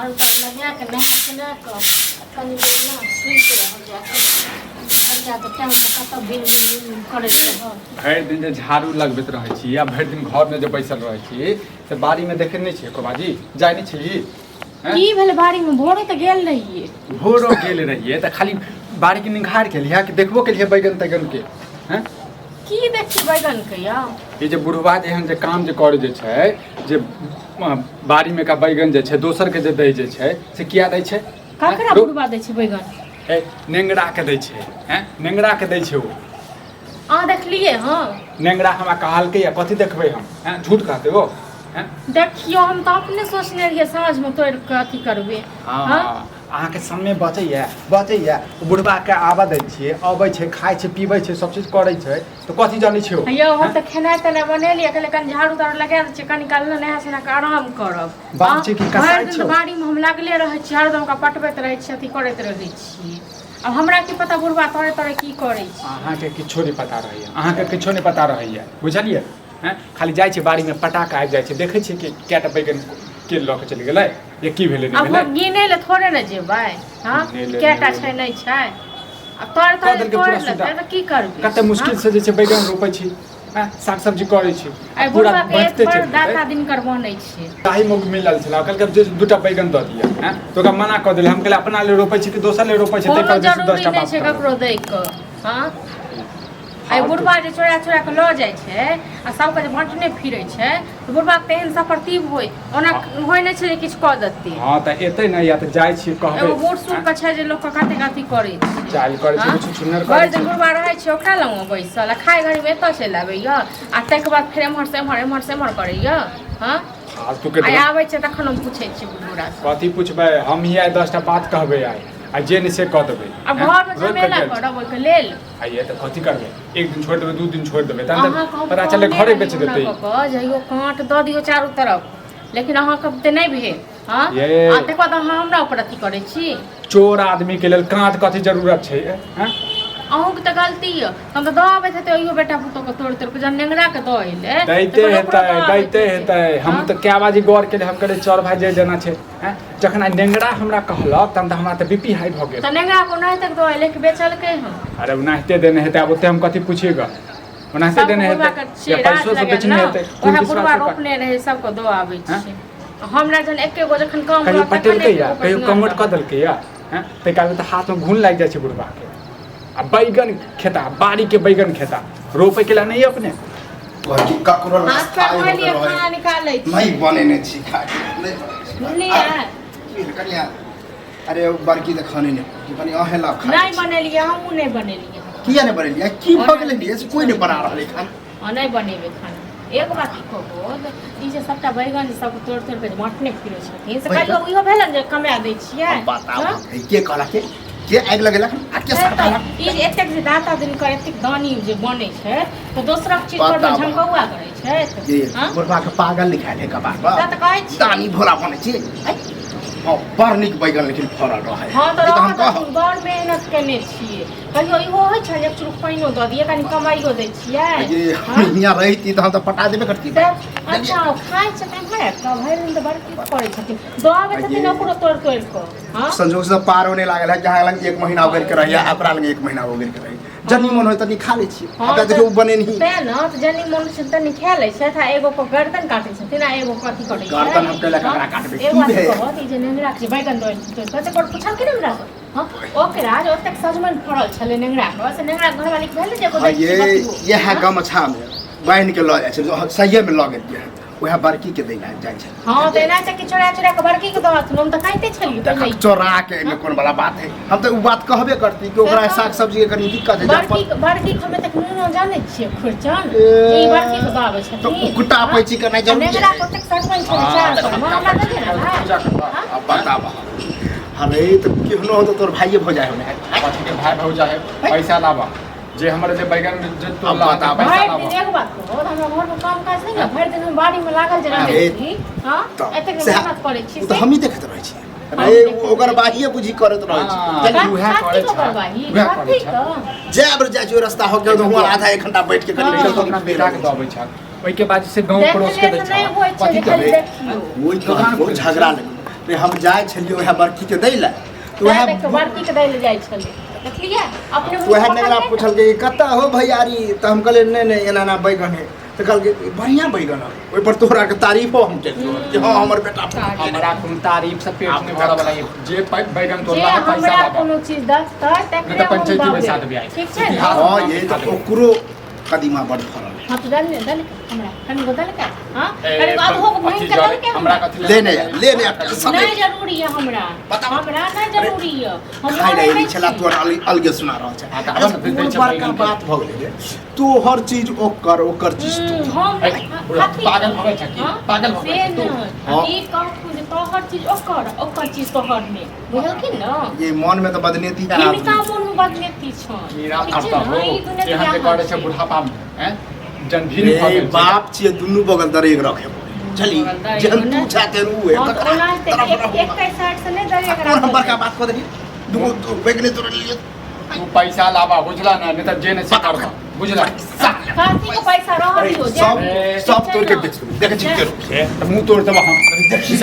झाड़ू ताड़ू लगा के नहा सुना के कनी देर ना सुइत रह जाके हल्का तो टाइम से कत बिल करैत रह। भरि दिन जे झाड़ू लगबैत रहै छी या भरि दिन घर में जे बैसल रहै छी से बाड़ी में देखे नहीं छी कोबाजी जाय नहीं छी की भेल बाड़ी में भोरे तो गेल रहिए। भोरो गेल रहिए त खाली बाड़ी के निघार के लिया कि देखबो के लिए बैगन तैगन के हैं की देखी बैगन के या ये जे बुढ़वा जेहन जे काम जे करे जे छै जे बाड़ी में का बैगन जे छै दोसर के जे दै जे छै से किया दै छै ककरा बुढ़वा दै छै बैगन नेंगरा के दै छै हैं नेंगरा के दै छै वो आ देखलिए हां नेंगरा हमरा कहलकै या कथि देखबै हम हैं झूठ कहते हो हैं देखियो हम तो अपने सोचने रहिए साँझ में तोड़ के अथी करबे। हां अहाँ के समय बचैया बुढ़वा के आबा दै छियै अबै छै खाइ छै पीबै छै सब चीज करै छै तो कथि जानै छियो यो हम तो खेनाइ तना बनेलिए कहले कन झाड़ू ताड़ू लगा दे छै कनी काल नहा सोना के आराम करब। बात छै कि कसाई भरि छौ दिन बाड़ी में हम लागले रहै छी हरदम का पटबैत रहै छी अथी करैत रहै छी। अब हमरा की पता बुढ़वा तोरे तोरे की करै छी। अहाँ के किछो नहीं पता रहैया अहाँ के किछो नहीं पता रहैया बुझलिए हैं खाली जाइ छै बाड़ी में पटाक आबि जाइ छै देखै छै कि केटा बैगन के लऽ के चलि गेलै ये की भेलै अब हम गिने ले थोड़े न जेबै हां केटा छै नहीं छै अब तोरे तोरे तोड़ लेतै त की करबे कते मुश्किल से जे छै बैगन रोपै छी हैं साग सब्जी करै छी पूरा बचते छै दाता दिन कर बनै छै ताही मौग मिलल छला कहलकै जे दूटा बैगन द दिया हैं तो का मना क देले हम कहले अपना ले रोपै छी कि दोसर ले रोपै छी ते पर 10टा बात छै ककरो दै क हां आई बुढ़वा जे चोरा चोरा के ल जाइ छै आ सब के बांटने फिरै छै तो बुढ़वा तेहन सफरतीब होय ओना होय नै छै किछ क देतै। हां त एतै नै या त जाइ छी कहबै एगो बूढ़ सूढ़ के छै जे लोग के कते कथी करै छै चाल करै छै कुछ सुनर करै करै छै बुढ़वा रहै छै ओकरा लंग बैसल आ खाय घड़ी में एतऽ चलि आबैया आ तै के बाद फेर एम्हर से एम्हर करैया हां आज तू के आई आबै छै तखन हम पूछै छी बुढ़वा से कथी पूछबै हम ही आइ 10टा बात कहबै आई आ जे नहीं से कह देबै अब घर में झमेला करब ओइ के लेल आइए त कथी करबै एक दिन छोड़ देबै दू दिन छोड़ देबै तहन पता चले घरे बेच देतै जइयो कांट द दियो चारों तरफ लेकिन अहाँ कब ते नहीं भेल हां आ देखो त हमरा ऊपर अथी करै छी चोर आदमी के लेल कांट कथी जरूरत छै हैं अहूँ के त गलती है हम त दबाबे थे ओइयो बेटा पुतो के तोड़ तोड़ के जब नेंगरा के दइले दैते हेतै हम त क्या बाजी गौर के हम करे चोर भाई जे जना छै हैं जखन नेंगरा हमरा कहलक तब त हमरा त बीपी हाई भ गेल त नेंगरा को नहीं तक दइले कि बेचल के हम अरे उनाहिते देने हेतै अब ओते हम कथी पूछिएगा उनाहिते देने हेतै या पैसो से बेचने हेतै ओहे बुढ़वा रोपने रहे सब को दो आबै छी हमरा जन एके गो जखन काम कहियो पटेलकै या कहियो कमोट क देलकै या हैं त काल त हाथ में घून लाग जाइ छै बुढ़वा के आ बैगन खेता बाड़ी के बैगन खेता रोपे के लिए नहीं अपने कथी ककरो हाथ पे मोलिए खाना निकालै छी नहीं बनेने छी खाए लिया कनिया अरे बड़की त खाने नहीं कनी अहेला खा नहीं बनेलिए हमहू नहीं बनेलिए किया नहीं बनेलिए की भ गेलै नहीं से कोई नहीं बना रहले खाना नहीं बनेबे खाना एक बात की कहबो ई जे सबटा बैगन सब तोड़ तोड़ के बांटने फिरै छथिन से कहियो इहो भेलन जे कमा दै छियै बताओ के कहला के आगि लगेला आ के सटाला ई जे एतेक जे दाता दिन कर एतेक दानी जे बनै छै तो दोसरा चीज पर झंकौआ करै छै हां बुढ़वा के पागल लिखा है कबार बा त कहै छी दानी भोला बनै छी हां बड़ नीक बैगन लेकिन फरल रहे हां तो हम बड़ मेहनत केने छियै कहियो इहो होइ छै एक चुरुक पाइनो द दिए कनी कमाइयो दै छियै ये हियां रहिती त हम त पटा देबे करती अच्छा खाइ छै त भर का भर दिन त बड़की पड़ै छथिन दबावे छथिन ओकरो तोड़ तोड़ के हां संजोग से पार होने लागल है जहां लग 1 महीना हो गेल के रहिया अपना लग 1 महीना हो गेल के रही जनी मन होय तनी खा लै छी अब देखो बने नहीं ते न त जनी मन से तनी खा लै छै था एगो को गर्दन काटै छथिन आ एगो कथि करै छै गर्दन हम केला ककरा काटबे की भे बहुत ई जे नेंगरा के बैगन दो कते कोड पूछल के नेंगरा हां ओके राज ओतेक सजमन फरल छले नेंगरा के से नेंगरा घर वाली भेल जे को ये है गमछा में बांध के ल जाय छै सहिए में ल गेल ओहा बड़की के देना जाय छै हां देना छै कि चोरा चोरा के बड़की के दहत हम त खाइते छलिए पहले चोरा के में कोन वाला बात है हम तो उ बात कहबे करती कि ओकरा साग सब्जी के कनी दिक्कत है बड़की खमे तक मुनो जाने छिए खुरचन ई बड़की के दावे छथिन तो कुटा पैची के नहीं जरूरी नेंगरा को तक सजमन छै चार हमरा दे देना अब बतावा अरे तो केहनो हो तो तोर भाईए भौजा है पाछी के भाई भौजा है पैसा लावा जे हमरे जे बैगन जे तो लाता पैसा लावा एक बात को हमरा घर में काम काज नहीं भर दिन हम बाड़ी में लागल जरा छी हां एते के मेहनत करे छी तो हम ही देखत रहै छी अरे ओकर बाहिए बुझी करत रहै छी चल उहा करे छै जे अबर जा जो रास्ता हो गयो तो हुआ आधा 1 घंटा बैठ के कनी तो अपना बेटा के दबै छ ओइ के बाद से गांव पड़ोस के दै छ कथि करे ओइ तो झगड़ा लगे रे हम जाय छलियै ओहे बड़की के दै ला तो वएह ओहे देख के बड़की के दै ले जाइ छलै देखलिए अपने तो ओहे नेगरा पूछल के कत्ता हो भैयारी त हम कहले नहीं एना ना बैगन है तो कहल के बढ़िया बैगन है ओइ पर तोहरा के तारीफो हम केलियो कि हां हमर बेटा हमरा कोन तारीफ से पेट नहीं भरऽ वाला जे बैगन तो जे ला पैसा हमरा लागा कोनो चीज दस्तै तकरे नहीं तो पंचायती हम में साथ देबै। भी आई ठीक छै ने हां ये तो ओकरो कदीमा बड़ फरल हां तो दल हमरा कनी को दल का हां ए, कनी को आधो को कथी भैंस के दल के हमरा हमरा कथी लेने नहीं जरूरी है हमरा बताओ। हमरा नहीं जरूरी है हम खाइ नहीं रही छला तोर अलगे सुना रहल छै हाँ, तऽ आबऽ ने, दै छै बड़का बैगन के। बात भ गेलै तो हर चीज ओकर चीज तू हम ए, पागल भऽ गेल छै की? पागल भऽ गेल छै तू? हाँ। ई कहू जे तोहर चीज ओकर चीज तोहर में बुझलखिन न ये मन में तो बदनीति है हिनका मोन में बदनेती छ मीरा ठीक छै अब ने? हो ई दुनिया के एहन जे यहाँ करे छै छै। बुढ़ापा में हैं जन भी रे भऽ गेल छै। बाप छियै दुनू बगल दरेग रखे चली बगल दरेग जहन ने? तू चाहते रू है हाँ, तो ओनाहिते एक साइड से नहीं दरेग कौन हम रखल बड़का छै। बात कर दे दुगो बैगने तोड़ लिए तू पैसा लावा बुझला ना नहीं तो जे नहीं से करबा बुझला काफी को पैसा रह दियो सब ए, सब तोड़ के देख देख चिक करो मुंह तोड़ देबा हम देखी